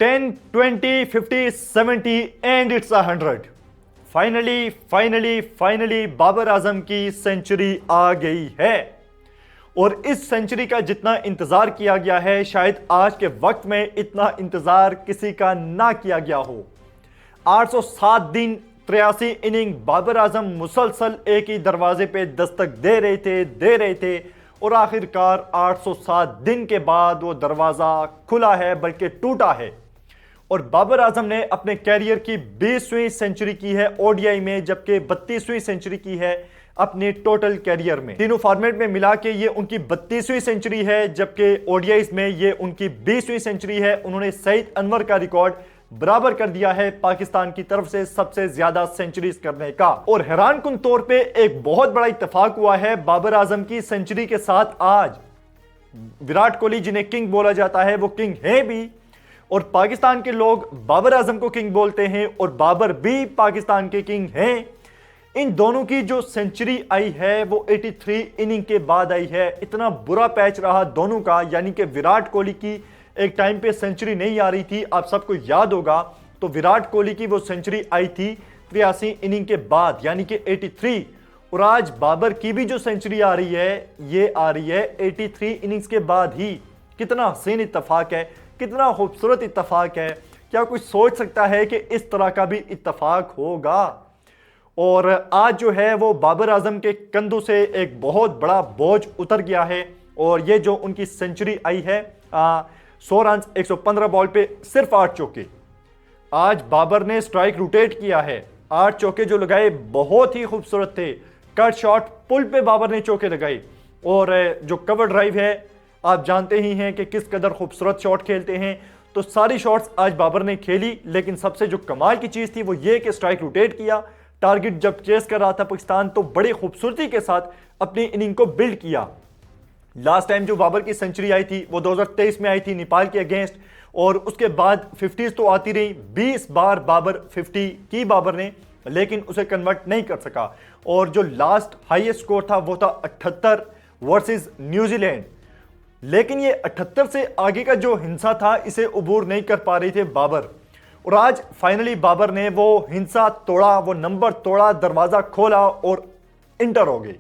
10, 20, 50, 70 and it's 100. Finally Babar Azam की century आ गई है और इस सेंचुरी का जितना इंतजार किया गया है शायद आज के वक्त में इतना इंतजार किसी का ना किया गया हो। 807 दिन 83 इनिंग बाबर आजम मुसलसल एक ही दरवाजे पे दस्तक दे रहे थे और आखिरकार 807 दिन के बाद वो दरवाजा खुला है बल्कि टूटा है और बाबर आजम ने अपने कैरियर की 20वीं सेंचुरी की है ओडीआई में, जबकि 32वीं सेंचुरी की है अपने टोटल कैरियर में। तीनों फॉर्मेट में मिला के ये उनकी 32वीं सेंचुरी है, जबकि ओडीआई में ये उनकी 20वीं सेंचुरी है। उन्होंने सईद अनवर का रिकॉर्ड बराबर कर दिया है पाकिस्तान की तरफ से सबसे ज्यादा सेंचुरीज करने का। और हैरानकुन तौर पे एक बहुत बड़ा इत्तेफाक हुआ है बाबर आजम की सेंचुरी के साथ। आज विराट कोहली जिन्हें किंग बोला जाता है वो किंग है भी, और पाकिस्तान के लोग बाबर आजम को किंग बोलते हैं और बाबर भी पाकिस्तान के किंग हैं। इन दोनों की जो सेंचुरी आई है वो 83 इनिंग के बाद आई है। इतना बुरा पैच रहा दोनों का, यानी कि विराट कोहली की एक टाइम पे सेंचुरी नहीं आ रही थी, आप सबको याद होगा। तो विराट कोहली की वो सेंचुरी आई थी 83 इनिंग के बाद यानी कि 83, और आज बाबर की भी जो सेंचुरी आ रही है ये आ रही है 83 इनिंग्स के बाद ही। कितना हसीन इत्तेफाक है, कितना खूबसूरत इत्तेफाक है। क्या कोई सोच सकता है कि इस तरह का भी इत्तेफाक होगा? और आज जो है वो बाबर आजम के कंधों से एक बहुत बड़ा बोझ उतर गया है और ये जो उनकी सेंचुरी आई है 100 रन 115 बॉल पे सिर्फ 8 चौके। आज बाबर ने स्ट्राइक रोटेट किया है, 8 चौके जो लगाए बहुत ही खूबसूरत थे। कट शॉट पुल पे बाबर ने चौके लगाए और जो कवर ड्राइव है आप जानते ही हैं कि किस कदर खूबसूरत शॉट खेलते हैं। तो सारी शॉट्स आज बाबर ने खेली, लेकिन सबसे जो कमाल की चीज़ थी वो ये कि स्ट्राइक रोटेट किया। टारगेट जब चेस कर रहा था पाकिस्तान तो बड़ी खूबसूरती के साथ अपनी इनिंग को बिल्ड किया। लास्ट टाइम जो बाबर की सेंचुरी आई थी वो 2023 में आई थी नेपाल के अगेंस्ट, और उसके बाद 50s तो आती रही। 20 बार बाबर 50 की बाबर ने, लेकिन उसे कन्वर्ट नहीं कर सका। और जो लास्ट हाईएस्ट स्कोर था वो था 78 वर्सेस न्यूजीलैंड, लेकिन ये 78 से आगे का जो हिंसा था इसे अबूर नहीं कर पा रहे थे बाबर। और आज फाइनली बाबर ने वो हिंसा तोड़ा, वो नंबर तोड़ा, दरवाजा खोला और इंटर हो गई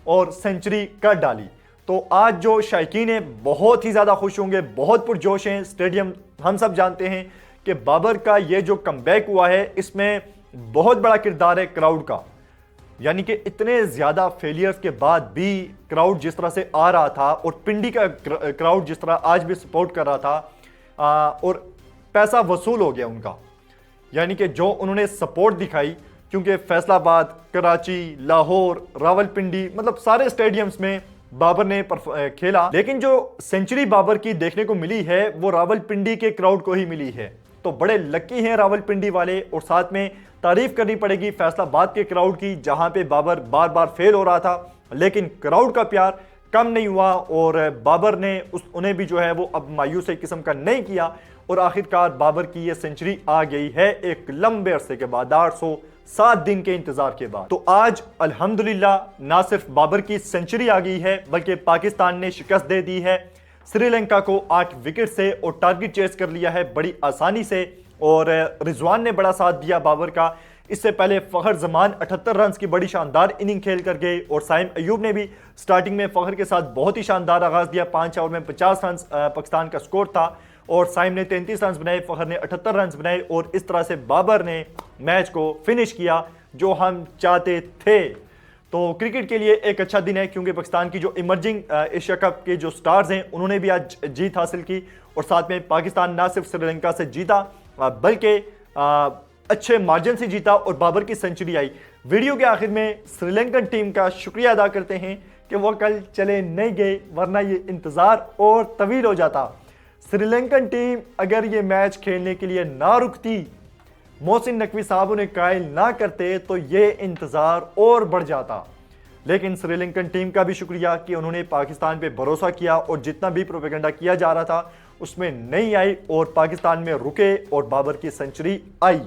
और सेंचुरी कर डाली। तो आज जो शायकीन है बहुत ही ज़्यादा खुश होंगे, बहुत पुरजोश हैं। स्टेडियम हम सब जानते हैं कि बाबर का ये जो कमबैक हुआ है इसमें बहुत बड़ा किरदार है क्राउड का, यानी कि इतने ज़्यादा फेलियर्स के बाद भी क्राउड जिस तरह से आ रहा था और पिंडी का क्राउड जिस तरह आज भी सपोर्ट कर रहा था और पैसा वसूल हो गया उनका, यानी कि जो उन्होंने सपोर्ट दिखाई। क्योंकि फैसलाबाद, कराची, लाहौर, रावलपिंडी, मतलब सारे स्टेडियम्स में बाबर ने खेला, लेकिन जो सेंचुरी बाबर की देखने को मिली है वो रावलपिंडी के क्राउड को ही मिली है। तो बड़े लकी हैं रावलपिंडी वाले। और साथ में तारीफ करनी पड़ेगी फैसलाबाद के क्राउड की, जहां पे बाबर बार बार फेल हो रहा था, लेकिन क्राउड का प्यार कम नहीं हुआ और बाबर ने उन्हें भी जो है वो अब मायूस किस्म का नहीं किया। और आखिरकार बाबर की ये सेंचुरी आ गई है एक लंबे अरसे के बाद, 807 दिन के इंतजार के बाद। तो आज अल्हम्दुलिल्लाह ना सिर्फ बाबर की सेंचुरी आ गई है बल्कि पाकिस्तान ने शिकस्त दे दी है श्रीलंका को 8 विकेट से और टारगेट चेस कर लिया है बड़ी आसानी से। और रिजवान ने बड़ा साथ दिया बाबर का। इससे पहले फखर जमान 78 रन की बड़ी शानदार इनिंग खेल कर गए और साइम अयूब ने भी स्टार्टिंग में फखर के साथ बहुत ही शानदार आगाज दिया। 5 ओवर में 50 रन पाकिस्तान का स्कोर था और साइम ने 33 रन बनाए, फखर ने 78 रन बनाए और इस तरह से बाबर ने मैच को फिनिश किया जो हम चाहते थे। तो क्रिकेट के लिए एक अच्छा दिन है, क्योंकि पाकिस्तान की जो इमर्जिंग एशिया कप के जो स्टार्स हैं उन्होंने भी आज जीत हासिल की और साथ में पाकिस्तान ना सिर्फ श्रीलंका से जीता बल्कि अच्छे मार्जिन से जीता और बाबर की सेंचुरी आई। वीडियो के आखिर में श्रीलंकन टीम का शुक्रिया अदा करते हैं कि वो कल चले नहीं गए, वरना ये इंतज़ार और तवील हो जाता। श्रीलंकन टीम अगर ये मैच खेलने के लिए ना रुकती, मोहसिन नकवी साहब उन्हें कायल ना करते तो ये इंतज़ार और बढ़ जाता। लेकिन श्रीलंकन टीम का भी शुक्रिया कि उन्होंने पाकिस्तान पे भरोसा किया और जितना भी प्रोपेगेंडा किया जा रहा था उसमें नहीं आई और पाकिस्तान में रुके और बाबर की सेंचुरी आई।